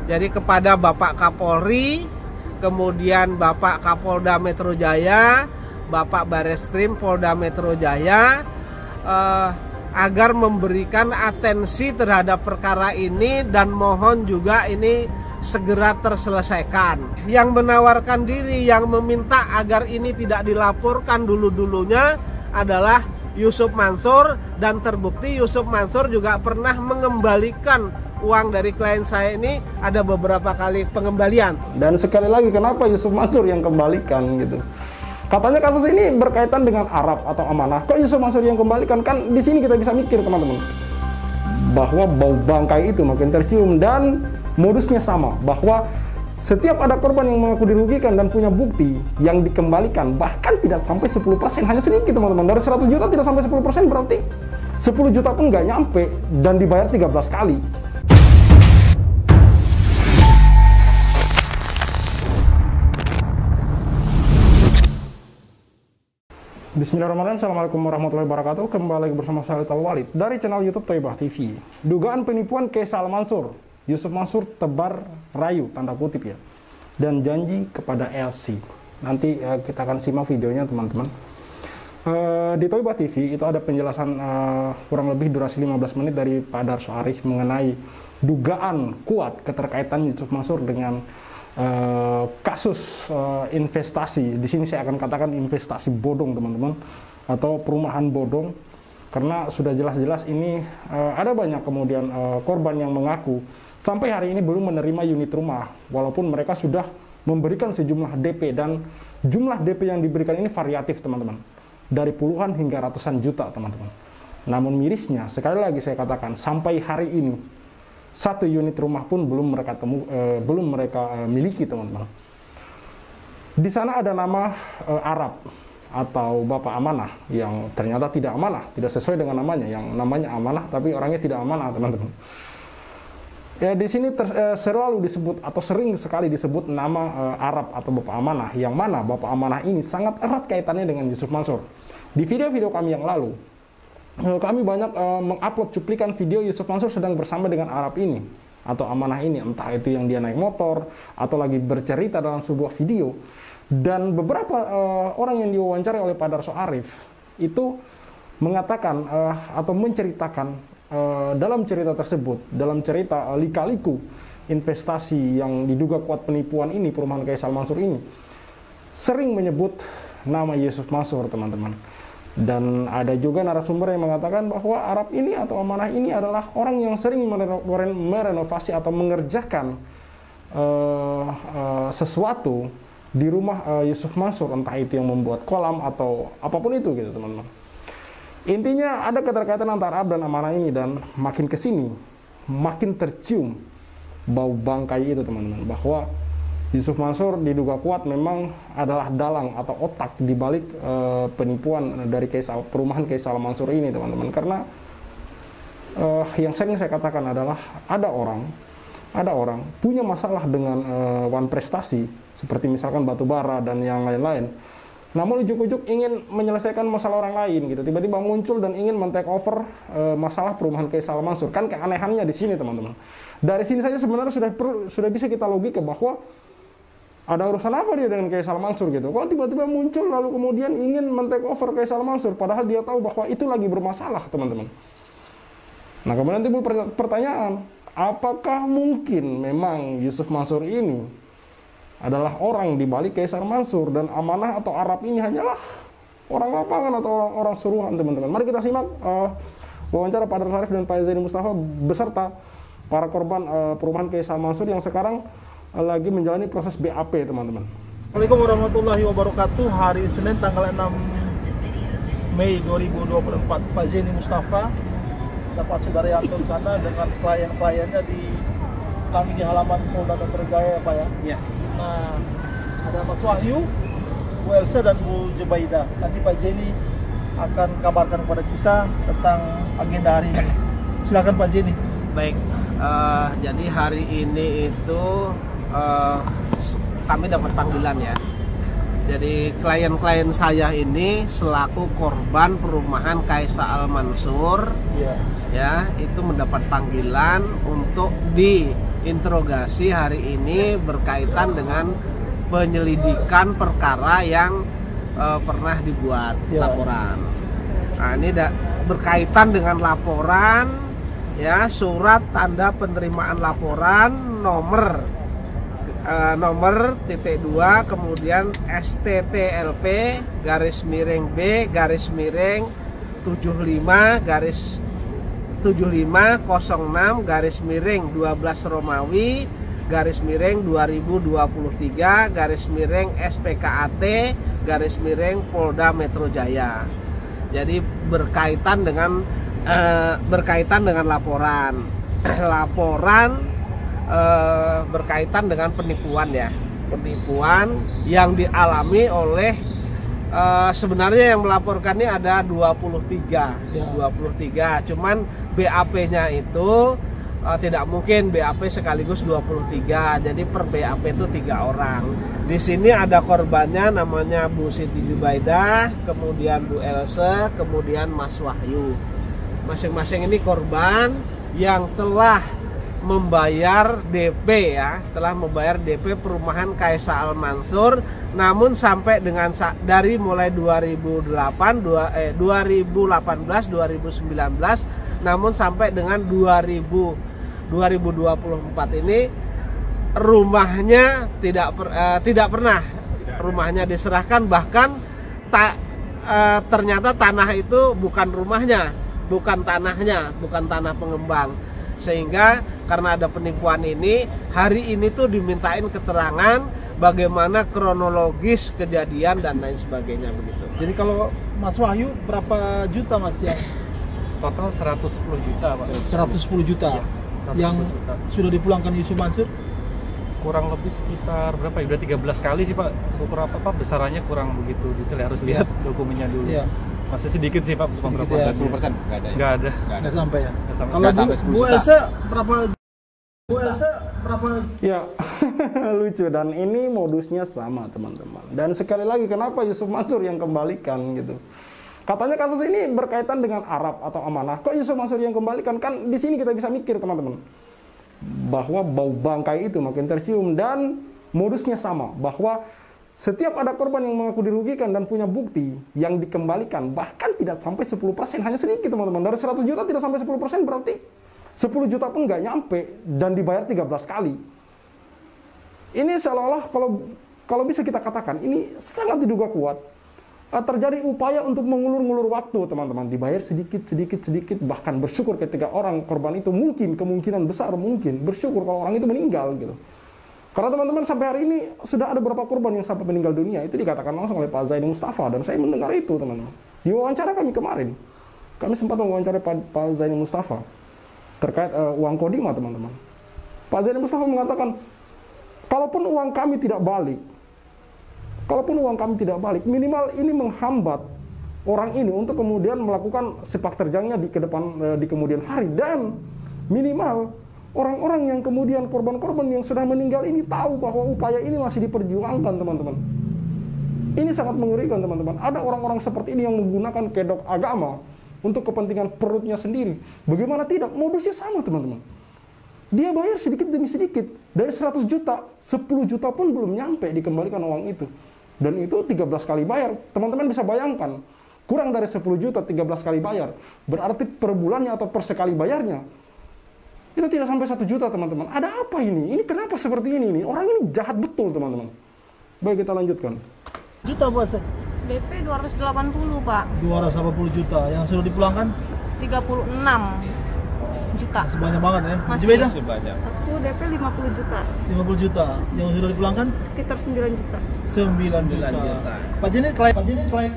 Jadi kepada Bapak Kapolri, kemudian Bapak Kapolda Metro Jaya, Bapak Bareskrim Polda Metro Jaya, agar memberikan atensi terhadap perkara ini dan mohon juga ini segera terselesaikan. Yang menawarkan diri, yang meminta agar ini tidak dilaporkan dulu-dulunya adalah Yusuf Mansur, dan terbukti Yusuf Mansur juga pernah mengembalikan uang dari klien saya ini, ada beberapa kali pengembalian. Dan sekali lagi, kenapa Yusuf Mansur yang kembalikan gitu? Katanya kasus ini berkaitan dengan Arab atau amanah. Kok Yusuf Mansur yang kembalikan? Kan di sini kita bisa mikir teman-teman, bahwa bau bangkai itu makin tercium dan modusnya sama, bahwa setiap ada korban yang mengaku dirugikan dan punya bukti yang dikembalikan, bahkan tidak sampai 10%, hanya sedikit teman-teman. Dari 100 juta tidak sampai 10%, berarti 10 juta pun nggak nyampe dan dibayar 13 kali. Bismillahirrahmanirrahim. Assalamualaikum warahmatullahi wabarakatuh. Kembali lagi bersama saya Al Walid dari channel YouTube Thaibah TV. Dugaan penipuan Kaisal Mansur, Yusuf Mansur tebar rayu tanda kutip ya, dan janji kepada LC. Nanti kita akan simak videonya teman-teman. Di Thaibah TV itu ada penjelasan kurang lebih durasi 15 menit dari Pak Darso Arif mengenai dugaan kuat keterkaitan Yusuf Mansur dengan kasus investasi. Di sini saya akan katakan investasi bodong teman-teman, atau perumahan bodong, karena sudah jelas-jelas ini ada banyak kemudian korban yang mengaku sampai hari ini belum menerima unit rumah, walaupun mereka sudah memberikan sejumlah DP, dan jumlah DP yang diberikan ini variatif teman-teman, dari puluhan hingga ratusan juta teman-teman. Namun mirisnya, sekali lagi saya katakan, sampai hari ini satu unit rumah pun belum mereka miliki teman-teman. Di sana ada nama Arab atau Bapak Amanah yang ternyata tidak amanah, tidak sesuai dengan namanya, yang namanya amanah tapi orangnya tidak amanah teman-teman. Ya, di sini selalu disebut atau sering sekali disebut nama Arab atau Bapak Amanah, yang mana Bapak Amanah ini sangat erat kaitannya dengan Yusuf Mansur. Di video-video kami yang lalu, kami banyak mengupload cuplikan video Yusuf Mansur sedang bersama dengan Arab ini atau amanah ini, entah itu yang dia naik motor atau lagi bercerita dalam sebuah video. Dan beberapa orang yang diwawancarai oleh Pak Darso Arif itu mengatakan atau menceritakan dalam cerita tersebut, dalam cerita lika-liku investasi yang diduga kuat penipuan ini, perumahan Kaisal Mansur ini, sering menyebut nama Yusuf Mansur teman-teman. Dan ada juga narasumber yang mengatakan bahwa Arab ini atau amanah ini adalah orang yang sering merenovasi atau mengerjakan sesuatu di rumah Yusuf Mansur, entah itu yang membuat kolam atau apapun itu gitu teman-teman. Intinya ada keterkaitan antara Arab dan amanah ini, dan makin kesini makin tercium bau bangkai itu teman-teman, bahwa Yusuf Mansur diduga kuat memang adalah dalang atau otak di balik penipuan dari perumahan Kaisal Mansur ini teman-teman. Karena yang sering saya katakan adalah ada orang punya masalah dengan wan prestasi seperti misalkan batu bara dan yang lain-lain, namun ujuk-ujuk ingin menyelesaikan masalah orang lain gitu, tiba-tiba muncul dan ingin men-take over masalah perumahan Kaisal Mansur. Kan keanehannya di sini teman-teman. Dari sini saja sebenarnya sudah bisa kita logika bahwa ada urusan apa dia dengan Kaisal Mansur gitu. Kok tiba-tiba muncul lalu kemudian ingin men-take over Kaisal Mansur, padahal dia tahu bahwa itu lagi bermasalah teman-teman. Nah, kemudian timbul pertanyaan, apakah mungkin memang Yusuf Mansur ini adalah orang di balik Kaisal Mansur, dan amanah atau Arab ini hanyalah orang lapangan atau orang suruhan teman-teman. Mari kita simak wawancara Pak Darso Arif dan Pak Zaini Mustafa beserta para korban perumahan Kaisal Mansur yang sekarang lagi menjalani proses BAP teman-teman. Assalamualaikum warahmatullahi wabarakatuh. Hari Senin tanggal 6 Mei 2024, Pak Zaini Mustafa dan Pak Sudaryanto di sana dengan klien-kliennya kami di halaman Polda Metro Jaya ya Pak ya. Ya. Nah, ada Mas Wahyu, Bu Elsa dan Bu Jubaidah. Nanti Pak Zaini akan kabarkan kepada kita tentang agenda hari ini. Silakan Pak Zaini. Baik, jadi hari ini itu kami dapat panggilan ya. Jadi klien-klien saya ini selaku korban perumahan Kaisal Mansur, ya itu mendapat panggilan untuk interogasi hari ini berkaitan dengan penyelidikan perkara yang pernah dibuat laporan. Nah, ini berkaitan dengan laporan, ya, surat tanda penerimaan laporan nomor _2 kemudian STTLP _B _75 _06 _ Romawi _2023 _SPKAT Polda Metro Jaya. Jadi berkaitan dengan laporan berkaitan dengan penipuan, ya, penipuan yang dialami oleh sebenarnya yang melaporkan ini ada 23, cuman BAP-nya itu tidak mungkin BAP sekaligus 23, jadi per BAP itu 3 orang. Di sini ada korbannya namanya Bu Siti Jubaidah, kemudian Bu Else, kemudian Mas Wahyu. Masing-masing ini korban yang telah membayar DP, ya, telah membayar DP perumahan Kaisa Al Mansur, namun sampai dengan dari mulai 2018, 2019, namun sampai dengan 2024 ini rumahnya tidak pernah rumahnya diserahkan, bahkan ternyata tanah itu bukan rumahnya, bukan tanah pengembang. Sehingga karena ada penipuan ini, hari ini tuh dimintain keterangan bagaimana kronologis kejadian dan lain sebagainya begitu. Jadi kalau Mas Wahyu berapa juta Mas ya? Total 110 juta Pak. 110 juta. Ya, 110 yang juta. Sudah dipulangkan Yusuf Mansur? Kurang lebih sekitar berapa ya? Udah 13 kali sih Pak. Ukur apa besarannya kurang begitu detail, harus lihat dokumennya dulu. Iya. Masih sedikit sih Pak, Sedikit, berapa ya. 10% nggak ada. Nggak ada. Nggak sampai ya? Nggak sampai. Kalau Nggak sampai 10 Bu juta. Elsa berapa? Bu Elsa berapa? Ya, lucu, dan ini modusnya sama teman-teman. Dan sekali lagi, kenapa Yusuf Mansur yang kembalikan gitu? Katanya kasus ini berkaitan dengan Arab atau amanah. Kok Yusuf Mansur yang kembalikan? Kan di sini kita bisa mikir teman-teman, bahwa bau bangkai itu makin tercium dan modusnya sama, bahwa setiap ada korban yang mengaku dirugikan dan punya bukti yang dikembalikan, bahkan tidak sampai 10%, hanya sedikit teman-teman. Dari 100 juta tidak sampai 10%, berarti 10 juta pun nggak nyampe dan dibayar 13 kali. Ini seolah-olah kalau bisa kita katakan, ini sangat diduga kuat terjadi upaya untuk mengulur-ngulur waktu teman-teman. Dibayar sedikit, bahkan bersyukur ketika orang korban itu kemungkinan besar bersyukur kalau orang itu meninggal gitu. Karena teman-teman sampai hari ini sudah ada beberapa korban yang sampai meninggal dunia, itu dikatakan langsung oleh Pak Zaini Mustafa, dan saya mendengar itu teman-teman. Di wawancara kami kemarin, kami sempat mewawancarai Pak Zaini Mustafa terkait uang kodima teman-teman. Pak Zaini Mustafa mengatakan, kalaupun uang kami tidak balik, minimal ini menghambat orang ini untuk kemudian melakukan sepak terjangnya di kemudian hari, dan minimal orang-orang yang kemudian korban-korban yang sudah meninggal ini tahu bahwa upaya ini masih diperjuangkan teman-teman. Ini sangat mengerikan teman-teman. Ada orang-orang seperti ini yang menggunakan kedok agama untuk kepentingan perutnya sendiri. Bagaimana tidak? Modusnya sama teman-teman. Dia bayar sedikit demi sedikit. Dari 100 juta, 10 juta pun belum nyampe dikembalikan uang itu. Dan itu 13 kali bayar. Teman-teman bisa bayangkan, kurang dari 10 juta 13 kali bayar. Berarti per bulannya atau per sekali bayarnya itu tidak sampai 1 juta teman-teman. Ada apa ini? Ini kenapa seperti ini? Orang ini jahat betul teman-teman. Baik, kita lanjutkan. Juta bos. DP 280 Pak. 280 juta. Yang sudah dipulangkan? 36 juta. Sebanyak banget ya. Masih Beda? Sebanyak. Aku DP 50 juta. 50 juta. Yang sudah dipulangkan? Sekitar 9 juta. 9 juta. Pak Jenny, klien.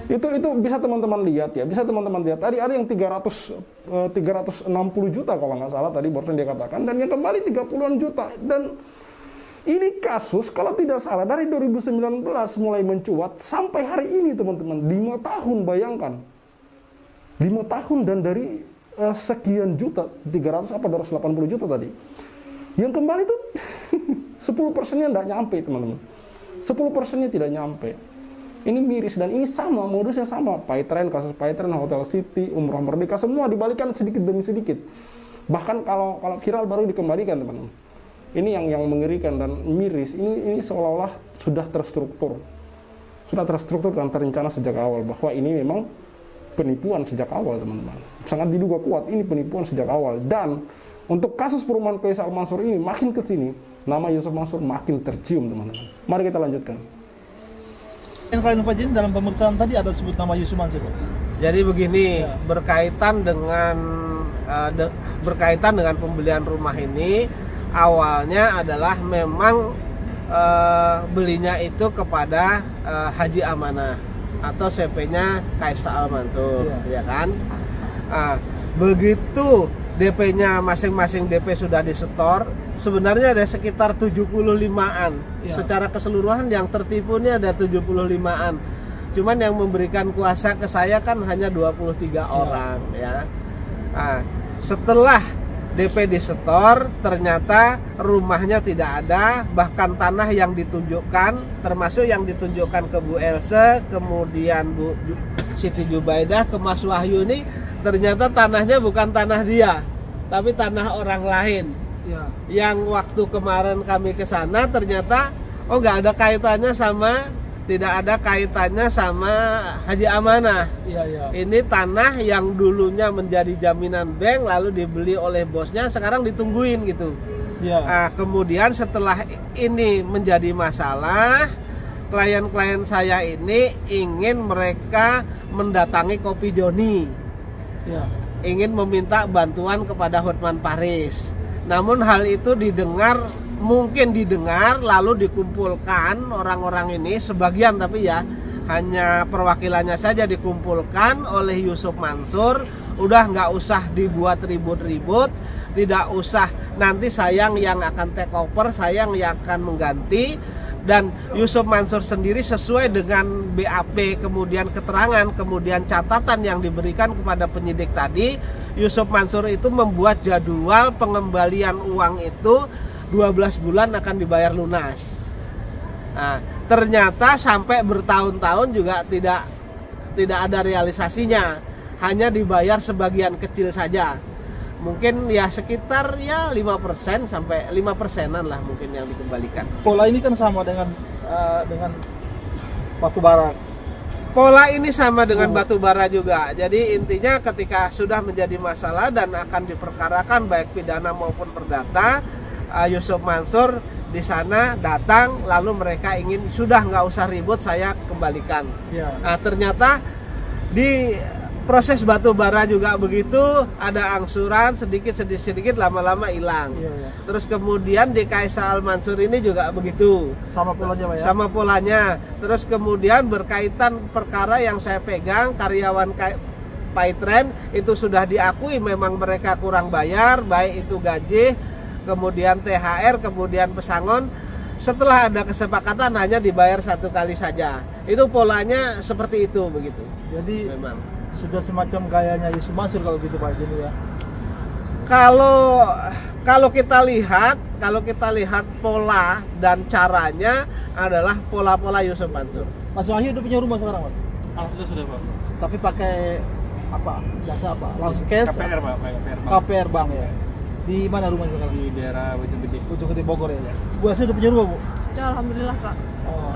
Itu bisa teman-teman lihat ya, bisa teman-teman lihat. Tadi ada yang 360 juta kalau nggak salah tadi barusan dia katakan, dan yang kembali 30-an juta. Dan ini kasus kalau tidak salah dari 2019 mulai mencuat sampai hari ini teman-teman, 5 tahun, bayangkan. 5 tahun dan dari sekian juta, 300 apa 280 juta tadi. Yang kembali itu 10%-nya tidak nyampe teman-teman. 10%-nya tidak nyampe. Ini miris dan ini sama, modusnya sama. Paitren, kasus Paitren, Hotel City, Umroh Merdeka, semua dibalikan sedikit demi sedikit. Bahkan kalau viral baru dikembalikan teman-teman. Ini yang mengerikan dan miris. Ini seolah-olah sudah terstruktur dan terencana sejak awal bahwa ini memang penipuan sejak awal, teman-teman. Sangat diduga kuat ini penipuan sejak awal. Dan untuk kasus perumahan Kaisal Mansur ini makin ke sini, nama Yusuf Mansur makin tercium, teman-teman. Mari kita lanjutkan. Yang kalian Pak Jin dalam pemeriksaan tadi ada sebut nama Yusuf Mansur. Jadi begini, berkaitan dengan pembelian rumah ini, awalnya adalah memang belinya itu kepada Haji Amanah atau CP-nya Kaisal Mansur, ya kan? Begitu DP-nya masing-masing DP sudah disetor, sebenarnya ada sekitar 75-an. Secara keseluruhan yang tertipu ini ada 75-an. Cuman yang memberikan kuasa ke saya kan hanya 23 orang, ya. Setelah DP disetor, ternyata rumahnya tidak ada, bahkan tanah yang ditunjukkan, termasuk yang ditunjukkan ke Bu Else, kemudian Bu Siti Jubaidah, ke Mas Wahyu ini, ternyata tanahnya bukan tanah dia, tapi tanah orang lain. Yang waktu kemarin kami ke sana, ternyata nggak ada kaitannya tidak ada kaitannya sama Haji Amanah. Ini tanah yang dulunya menjadi jaminan bank, lalu dibeli oleh bosnya, sekarang ditungguin gitu. Kemudian setelah ini menjadi masalah, klien-klien saya ini ingin mereka mendatangi Kopi Joni, ingin meminta bantuan kepada Hotman Paris. Namun hal itu mungkin didengar lalu dikumpulkan orang-orang ini, sebagian tapi ya hanya perwakilannya saja dikumpulkan oleh Yusuf Mansur. Udah nggak usah dibuat ribut-ribut, tidak usah nanti sayang yang akan take over, sayang yang akan mengganti. Dan Yusuf Mansur sendiri sesuai dengan BAP, kemudian keterangan, kemudian catatan yang diberikan kepada penyidik tadi, Yusuf Mansur itu membuat jadwal pengembalian uang itu 12 bulan akan dibayar lunas. Ternyata sampai bertahun-tahun juga tidak ada realisasinya, hanya dibayar sebagian kecil saja. Mungkin ya sekitar 5% sampai 5%-an lah mungkin yang dikembalikan. Pola ini kan sama dengan batu bara. Pola ini sama dengan batu bara juga. Jadi intinya ketika sudah menjadi masalah dan akan diperkarakan baik pidana maupun perdata, Yusuf Mansur di sana datang, lalu mereka ingin sudah nggak usah ribut, saya kembalikan. Ternyata di proses batu bara juga begitu, ada angsuran sedikit lama-lama hilang. Terus kemudian di Kaisal Mansur ini juga begitu. Sama polanya, Pak ya? Sama polanya. Terus kemudian berkaitan perkara yang saya pegang, karyawan Paitren itu sudah diakui memang mereka kurang bayar, baik itu gaji, kemudian THR, kemudian pesangon. Setelah ada kesepakatan hanya dibayar 1 kali saja. Itu polanya seperti itu begitu. Jadi memang sudah semacam gayanya Yusuf Mansur kalau gitu Pak Jeni ya. Kalau kita lihat pola dan caranya adalah pola-pola Yusuf Mansur. Mas Wahyu udah punya rumah sekarang, Mas? Alhamdulillah sudah, Pak. Tapi pakai apa? Jasa apa? Langsung cash? KPR, Pak. KPR Bank ya. Di mana rumahnya sekarang? Di daerah Ujung Gede Bogor ya. Bu Asa udah punya rumah, Bu? Ya, alhamdulillah, Pak.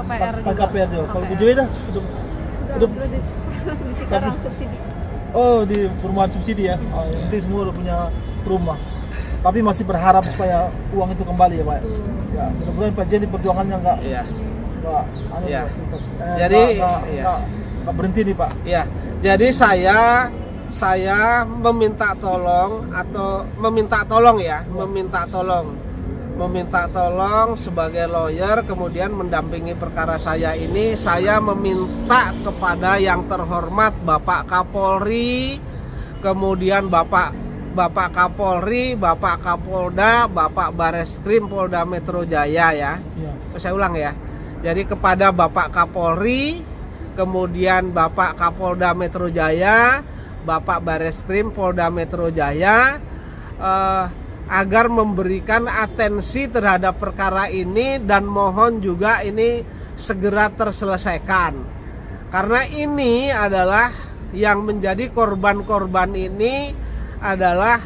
KPR Pak juga. KPR juga. Kalau Bu Joy dah udah di sekarang subsidi. Oh, di perumahan subsidi ya. Nanti semua udah punya rumah. Tapi masih berharap supaya uang itu kembali ya, Pak. Ya, mudah-mudahan Pak Jeni perjuangannya enggak berhenti nih, Pak. Iya. Jadi saya meminta tolong sebagai lawyer, kemudian mendampingi perkara saya ini. Saya meminta kepada yang terhormat Bapak Kapolri, kemudian Bapak Kapolri, Bapak Kapolda, Bapak Bareskrim Polda Metro Jaya ya. Saya ulang ya. Jadi kepada Bapak Kapolri, kemudian Bapak Kapolda Metro Jaya, Bapak Bareskrim Polda Metro Jaya, agar memberikan atensi terhadap perkara ini dan mohon juga ini segera terselesaikan. Karena ini adalah yang menjadi korban-korban ini adalah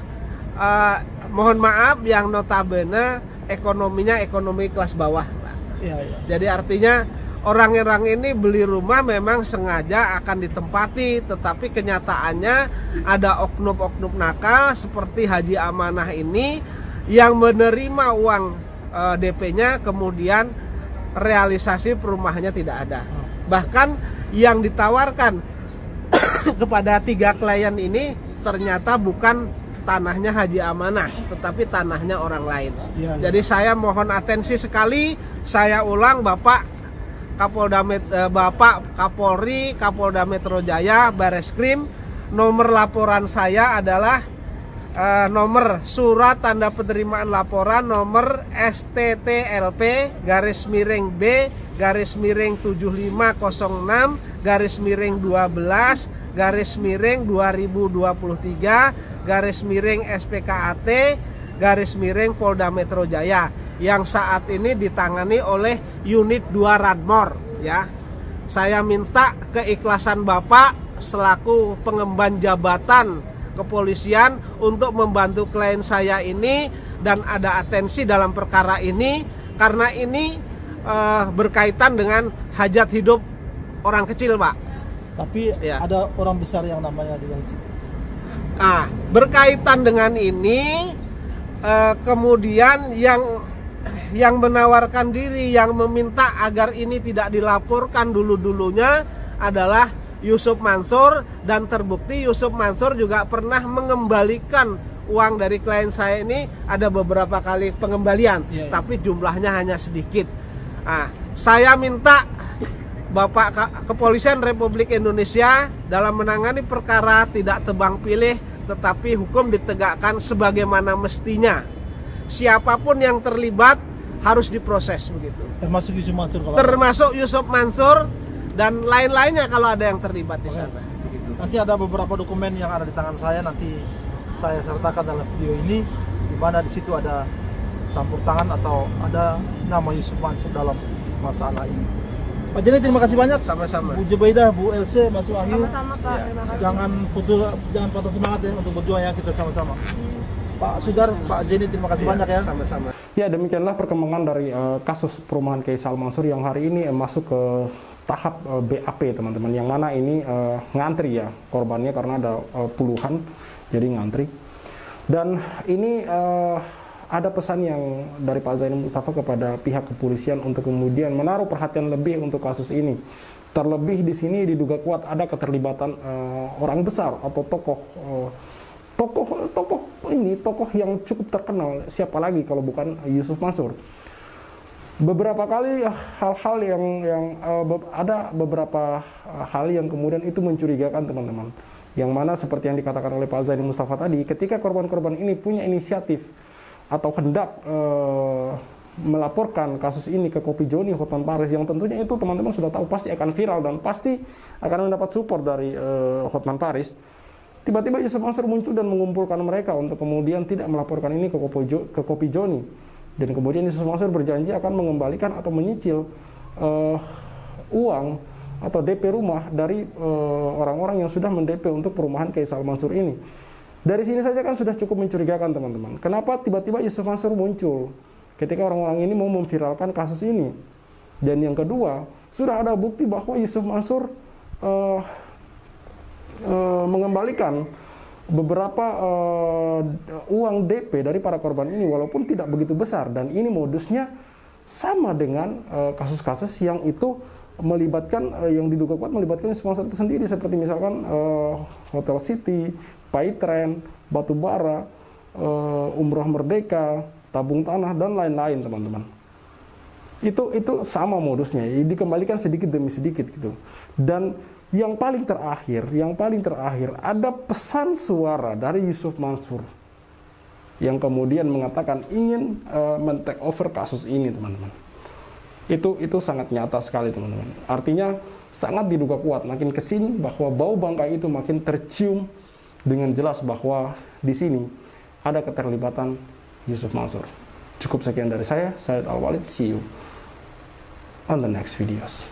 mohon maaf yang notabene ekonominya ekonomi kelas bawah, Pak. Iya, iya. Jadi artinya orang-orang ini beli rumah memang sengaja akan ditempati, tetapi kenyataannya ada oknum-oknum nakal seperti Haji Amanah ini yang menerima uang DP-nya, kemudian realisasi perumahannya tidak ada. Bahkan yang ditawarkan kepada 3 klien ini ternyata bukan tanahnya Haji Amanah, tetapi tanahnya orang lain. Ya, ya. Jadi saya mohon atensi sekali, saya ulang Bapak Bapak Kapolri, Kapolda Metro Jaya, Bareskrim, nomor laporan saya adalah nomor surat tanda penerimaan laporan nomor STTLP /B/2023/2023/SPKAT Polda Metro Jaya yang saat ini ditangani oleh unit 2 Radmor, ya. Saya minta keikhlasan Bapak selaku pengemban jabatan kepolisian untuk membantu klien saya ini dan ada atensi dalam perkara ini karena ini berkaitan dengan hajat hidup orang kecil, Pak. Tapi Ya. ada orang besar yang namanya di dalam situ. Berkaitan dengan ini kemudian yang menawarkan diri, yang meminta agar ini tidak dilaporkan dulu-dulunya adalah Yusuf Mansur, dan terbukti Yusuf Mansur juga pernah mengembalikan uang dari klien saya ini, ada beberapa kali pengembalian, tapi jumlahnya hanya sedikit. Saya minta Bapak Kepolisian Republik Indonesia dalam menangani perkara tidak tebang pilih, tetapi hukum ditegakkan sebagaimana mestinya. Siapapun yang terlibat harus diproses begitu. Termasuk Yusuf Mansur kalau Termasuk Yusuf Mansur dan lain-lainnya kalau ada yang terlibat di sana. nanti ada beberapa dokumen yang ada di tangan saya, nanti saya sertakan dalam video ini, di mana di situ ada campur tangan atau ada nama Yusuf Mansur dalam masalah ini. Pak Jenny, terima kasih banyak. Sama-sama. Bu Jubaidah, Bu Else, Mas Wahyu. Sama-sama Pak, terima kasih. Jangan patah semangat ya untuk berjuang ya, kita sama-sama. Pak Sudar, Pak Jenny, terima kasih banyak ya. Sama-sama. Ya, demikianlah perkembangan dari kasus perumahan Kiai Salman Mansur yang hari ini masuk ke tahap BAP, teman-teman. Yang mana ini ngantri ya korbannya karena ada puluhan, jadi ngantri. Dan ini ada pesan yang dari Pak Zainul Mustafa kepada pihak kepolisian untuk kemudian menaruh perhatian lebih untuk kasus ini. Terlebih di sini diduga kuat ada keterlibatan orang besar atau tokoh yang cukup terkenal. Siapa lagi kalau bukan Yusuf Mansur. Beberapa kali hal-hal yang ada beberapa hal yang kemudian itu mencurigakan, teman-teman. Yang mana seperti yang dikatakan oleh Pak Zainul Mustafa tadi, ketika korban-korban ini punya inisiatif atau hendak melaporkan kasus ini ke Kopi Joni, Hotman Paris, yang tentunya itu teman-teman sudah tahu pasti akan viral dan pasti akan mendapat support dari Hotman Paris. Tiba-tiba Yusuf Mansur muncul dan mengumpulkan mereka untuk kemudian tidak melaporkan ini ke Kopi Joni. Dan kemudian Yusuf Mansur berjanji akan mengembalikan atau menyicil uang atau DP rumah dari orang-orang yang sudah mendP untuk perumahan Kiai Salman Mansur ini. Dari sini saja kan sudah cukup mencurigakan, teman-teman. Kenapa tiba-tiba Yusuf Mansur muncul ketika orang-orang ini mau memviralkan kasus ini? Dan yang kedua, sudah ada bukti bahwa Yusuf Mansur mengembalikan beberapa uang DP dari para korban ini walaupun tidak begitu besar, dan ini modusnya sama dengan kasus-kasus yang itu melibatkan yang diduga kuat melibatkan Yusuf Mansur itu sendiri, seperti misalkan Hotel City, Paitren, Batubara, Umroh Merdeka, Tabung Tanah, dan lain-lain, teman-teman. Itu sama modusnya, dikembalikan sedikit demi sedikit gitu. Dan yang paling terakhir ada pesan suara dari Yusuf Mansur yang kemudian mengatakan ingin men-take over kasus ini, teman-teman. Itu sangat nyata sekali, teman-teman. Artinya sangat diduga kuat makin kesini bahwa bau bangkai itu makin tercium dengan jelas bahwa di sini ada keterlibatan Yusuf Mansur. Cukup sekian dari saya, Syed Al-Walid. See you on the next videos.